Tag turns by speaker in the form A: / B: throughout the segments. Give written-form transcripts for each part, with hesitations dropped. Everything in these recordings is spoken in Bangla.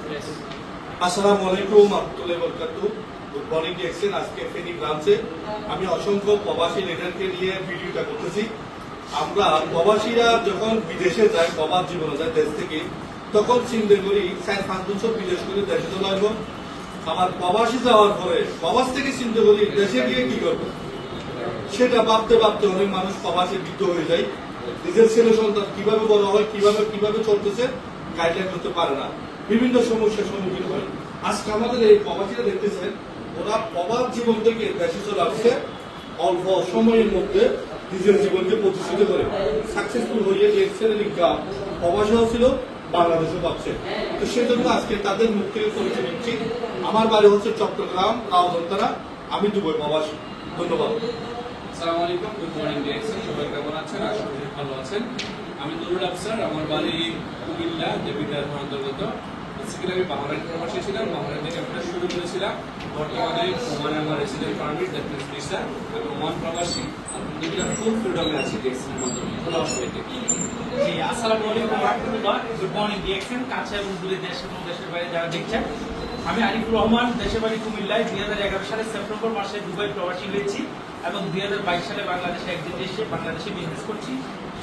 A: আসসালামু আলাইকুম রহমতুল্লাহি ওয়া বারাকাতুহু। Good morning DXN. আজকে ফেনী ব্রাঞ্চে আমি অসংখ্য প্রবাসী লিডারকে নিয়ে ভিডিওটা করতেছি। আমরা প্রবাসীরা যখন বিদেশে যায়, প্রবাস জীবনে যায় দেশ থেকে, তখন চিন্তা করি 4-5 বছর বিদেশ করে দেশে চলে আসবো। আমার প্রবাসী যাওয়ার পরে প্রবাস থেকে চিন্তা করি দেশে গিয়ে কি করবো। সেটা ভাবতে ভাবতে অনেক মানুষ প্রবাসে বৃদ্ধ হয়ে যায়। নিজের ছেলে সন্তান কিভাবে বড় হয়, কিভাবে চলতেছে গাইডলাইন করতে পারে না, বিভিন্ন সমস্যার সম্মুখীন হয়। আজকে আমাদের এই প্রবাসীরা দেখতেছেন, ওরা প্রবাস জীবন থেকে দেশে চলে আসছে অল্প সময়ের মধ্যে নিজের জীবনকে প্রতিষ্ঠিত করে সাকসেসফুল হয়ে এক্সেলেন্ট ইনকাম প্রবাসীও ছিল, বাংলাদেশও পাচ্ছে। তো সেই জন্য আজকে তাদের মুখ থেকে পরিচয় নিচ্ছি। আমার বাড়ি হচ্ছে চট্টগ্রাম রাউজানতারা, আমি দুবাই প্রবাসী। ধন্যবাদ।
B: আসসালামু আলাইকুম, গুড মর্নিং ডিএক্সএন। সবাই কেমন আছেন? আশা করি ভালো আছেন। আমি নুরুল আফসার, আমার বাড়ি কুমিল্লা, দেবিদ্বার অন্তর্গত। বেসিক্যালি আমি বাংলাদেশ প্রবাসী ছিলাম, বাংলাদেশ থেকে আমরা শুরু করেছিলাম। বর্তমানে ওমানে আমার resident permit, that means visa. আমি ওমান প্রবাসী, আলহামদুলিল্লাহ ফুল ফ্রিডমে আছি ডিএক্সএন এর মাধ্যমে। কোনো অসুবিধা নেই।
C: জি, আসসালামু আলাইকুম রাহমাতুল্লাহ। গুড মর্নিং ডিএক্সএন, কাছে এবং দূরে দেশ এবং দেশের বাইরে যারা দেখছেন। আমি আরিফুর রহমান, দেশের বাড়ি কুমিল্লায়। 2011 সালের সেপ্টেম্বর মাসে দুবাই প্রবাসী হয়েছি এবং 2022 সালে বাংলাদেশে একদিন এসে বাংলাদেশে বিজনেস করছি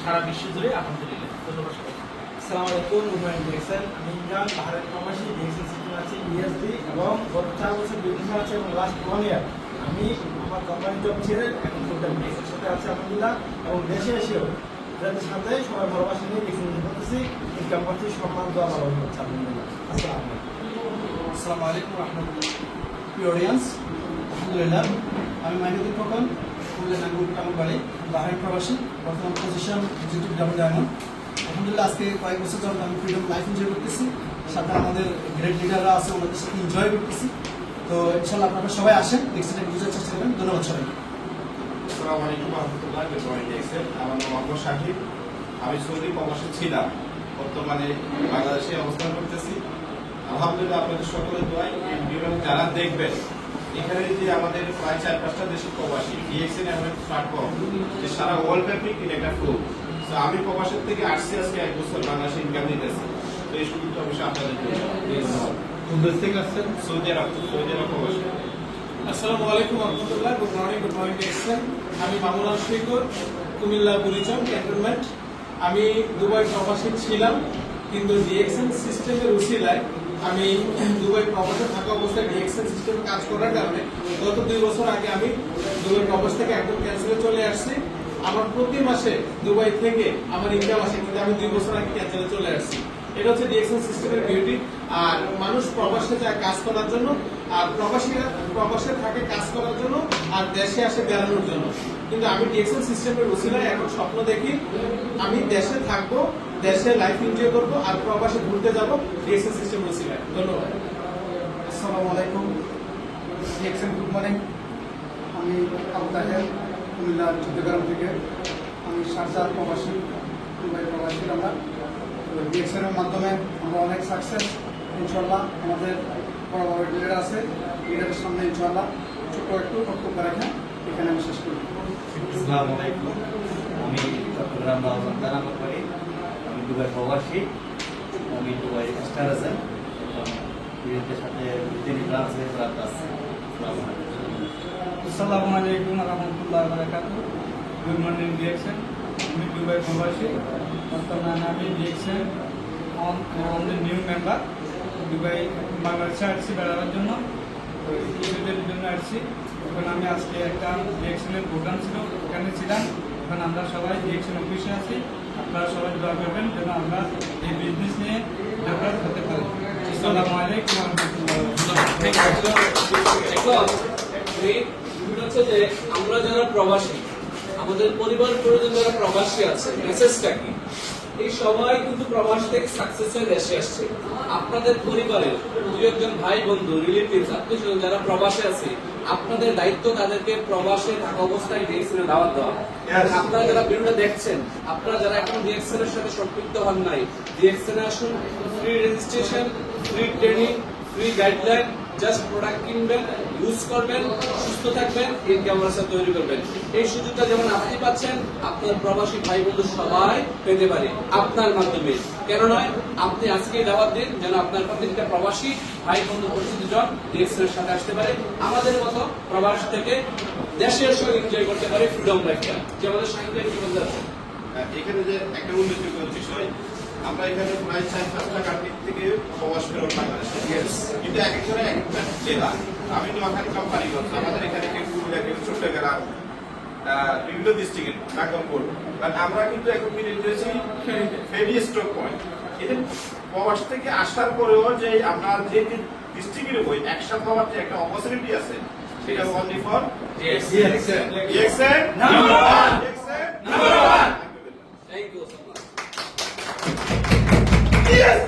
C: সারা বিশ্ব জুড়ে, আলহামদুলিল্লাহ। ধন্যবাদ সবাইকে।
D: আসসালামু আলাইকুম, গুড মর্নিং ডিএক্সএন। আমি ইমরান, বাহারের প্রবাসী, ডিএক্সএন সিস্টেম আছে ইএসডি এবং গত 4 বছর বিজনেস আছে এবং লাস্ট 1 ইয়ার আমি আমার কোম্পানি জব ছেড়ে এখন ফুলটাইম ডিএক্সএর সাথে আছে আলহামদুলিল্লাহ। এবং দেশে এসেও যাদের সাথে সবাই প্রবাসী নিয়ে ডিএক্সএন করতেছি, ইনকাম করছি, সম্মান দেওয়া ভালো হচ্ছে আলহামদুলিল্লাহ। আসসালামু আলাইকুম।
E: আসসালামু আলাইকুম রহমতুল্লাহ। প্রিয় অডিয়েন্স, আলহামদুলিল্লাহ আমি মাইনুদ্দিন খোকন, কুমিল্লা নাঙ্গুর আমার বাড়ি, বাহারের প্রবাসী, বর্তমান পজিশন এক্সিকিউটিভ ডাবল ডায়মন্ড। আলহামদুলিল্লাহ আজকে কয়েক বছর যাবত আমি ফ্রিডম লাইফ এনজয় করতেছি, সাথে আমাদের গ্রেট লিডাররা আছে, ওনাদের সাথে এনজয় করতেছি। তো ইনশাল্লাহ আপনারা সবাই আসেন, ডিএক্সএনটা বুঝার চেষ্টা করবেন। ধন্যবাদ সবাইকে।
F: আসসালামু আলাইকুম রহমতুল্লাহ। Good morning DXN. আমার নাম আব্দুল শাহিদ, আমি সৌদি প্রবাসী ছিলাম, বর্তমানে বাংলাদেশে অবস্থান করতেছি। আলহামদুলিল্লাহ আপনাদের সকলের দোয়ায় এই ভিডিও যারা দেখবেন, এখানে যে আমাদের প্রায় 4-5টা দেশের প্রবাসী, ডিএক্সএন এমন একটা প্ল্যাটফর্ম যে সারা ওয়ার্ল্ড ব্যাপী একটা টুল। তো আমি প্রবাসের থেকে আসছি আজকে 1 বছর বাংলাদেশে ইনকাম নিতেছি। তো এই সুযোগটা অবশ্যই আপনাদের ধন্যবাদ।
A: কোন দেশ থেকে আসছেন?
F: সৌদি আরব প্রবাসী।
G: আসসালামু আলাইকুম রহমতুল্লাহ। Good morning DXN. আমি মামুন আশফিকুর, কুমিল্লা বুড়িচং ক্যান্টনমেন্ট। আমি দুবাই প্রবাসী ছিলাম, কিন্তু ডিএক্সএন সিস্টেমের উসিলায় আমি দুবাই প্রবাসে থাকা অবস্থায় ডিএক্সএন সিস্টেমে কাজ করার কারণে গত 2 বছর আগে আমি দুবাই প্রবাস থেকে একদম ক্যান্সেলে চলে আসছি। আমার প্রতি মাসে দুবাই থেকে আমার ইনকাম আসে, কিন্তু আমি 2 বছর আগে ক্যান্সেলে চলে আসছি। এটা হচ্ছে ডিএক্সএন সিস্টেমের বিউটি। আর মানুষ প্রবাসে যায় কাজ করার জন্য, আর প্রবাসীরা প্রবাসে থাকে কাজ করার জন্য, আর দেশে আসে বেড়ানোর জন্য। কিন্তু আমি ডিএক্সএন সিস্টেমের উসিলায় এখন স্বপ্ন দেখি আমি দেশে থাকবো, দেশে লাইফ এনজয় করবো, আর প্রবাসে ঘুরতে যাবো ডিএক্সএন সিস্টেমের উসিলায়। ধন্যবাদ।
E: আসসালামু আলাইকুম ডিএক্সএন, গুড মর্নিং। আমি আবু তাহের, কুমিল্লা চট্টগ্রাম থেকে। আমি শারজাহ প্রবাসী, দুবাই প্রবাসী। আমরা ডিএক্সএনের মাধ্যমে আমরা অনেক সাকসেস ইনশাল্লাহ। আমাদের বড় বড় লিডার আছে, লিডারের সামনে ইনশাল্লাহ ছোট্ট একটু বক্তব্য রেখে এখানে আমি শেষ করি।
H: আসসালামু আলাইকুম, আমি চট্টগ্রাম রাউজানতারা আমার বাড়ি, আমি দুবাই প্রবাসী, আমি দুবাই স্টার আছেন এবং বিরোধীদের সাথে তিনি ব্রাঞ্চে প্রাপ্ত আছে।
D: আসসালামু আলাইকুম রহমতুল্লাহ বারাকাতুহু। Good morning DXN. আমি দুবাই প্রবাসী, বর্তমানে আমি ডিএক্সএন আমাদের নিউ মেম্বার। দুবাই বাংলাদেশে আসছি বেড়ানোর জন্য, ঈদের জন্য আসছি। এখন আমি আজকে একটা ডিএক্সএনের প্রোগ্রাম ছিল, ওখানে ছিলাম। এখন আমরা সবাই ডিএক্সএন অফিসে আছি। আপনারা সবাই দোয়া করবেন যেন আমরা এই বিজনেস নিয়ে ডেভেলপ হতে পারি। আসসালামু আলাইকুম রহমতুল্লাহ।
B: হচ্ছে যে আমরা যারা প্রবাসী, আমাদের পরিবার পরিজন যারা প্রবাসী আছে, মেসেজটা কি? এই সবাই কিন্তু প্রবাস থেকে সাকসেস হয়ে দেশে আসছে। আপনাদের পরিবারের 2-1 ভাই বন্ধু, রিলেটিভস, আত্মীয়স্বজন যারা প্রবাসে আছে, আপনাদের দায়িত্ব তাদেরকে প্রবাসে থাকা অবস্থায় ডিএক্সএন এর দাওয়াত দেওয়া। আপনারা যারা ভিডিওটা দেখছেন, আপনারা যারা এখন ডিএক্সএন এর সাথে সম্পৃক্ত হন নাই, ডিএক্সএন এ আসুন। Free registration, free training, free guideline, just product কিনবেন, ইউজ করবেন, সুস্থ থাকবেন, ইনকাম রাস্তা তৈরি করবেন। এই সুযোগটা যেমন আপনি পাচ্ছেন, আপনার প্রবাসী ভাই বন্ধু সবাই পেতে পারে আপনার মাধ্যমে। কেন নয়, আপনি আজকে দাওয়াত দিন যেন আপনার প্রত্যেকটা প্রবাসী ভাই বন্ধু পরিচিত জন ডিএক্সএন এর সাথে আসতে পারে, আমাদের মতো প্রবাস থেকে দেশের সঙ্গে এনজয় করতে পারে ফ্রিডম লাইফটা। যে আমাদের সাহিত্য কি বলতে আছে
F: এখানে যে একটা উল্লেখযোগ্য বিষয়, আমরা এখানে প্রায় 4-5টা কান্ট্রি থেকে প্রবাস ফেরত বাংলাদেশে, কিন্তু এক একজনে এক একটা জেলা। আমি নোয়াখালী কোম্পানি করছি, আমাদের এখানে কেউ কুমিল্লা, কেউ চট্টগ্রাম, বিভিন্ন ডিস্ট্রিক্টের নাগরপুর, বাট আমরা কিন্তু এখন মিলে দিয়েছি ফেরি স্টক পয়েন্ট। এদের প্রবাস থেকে আসার পরেও যে আমরা যে ডিস্ট্রিক্টের বই একসাথে হওয়ার যে একটা অপরচুনিটি আছে, সেটা only for DXN number 1।
B: Thank you so much.
F: Yes!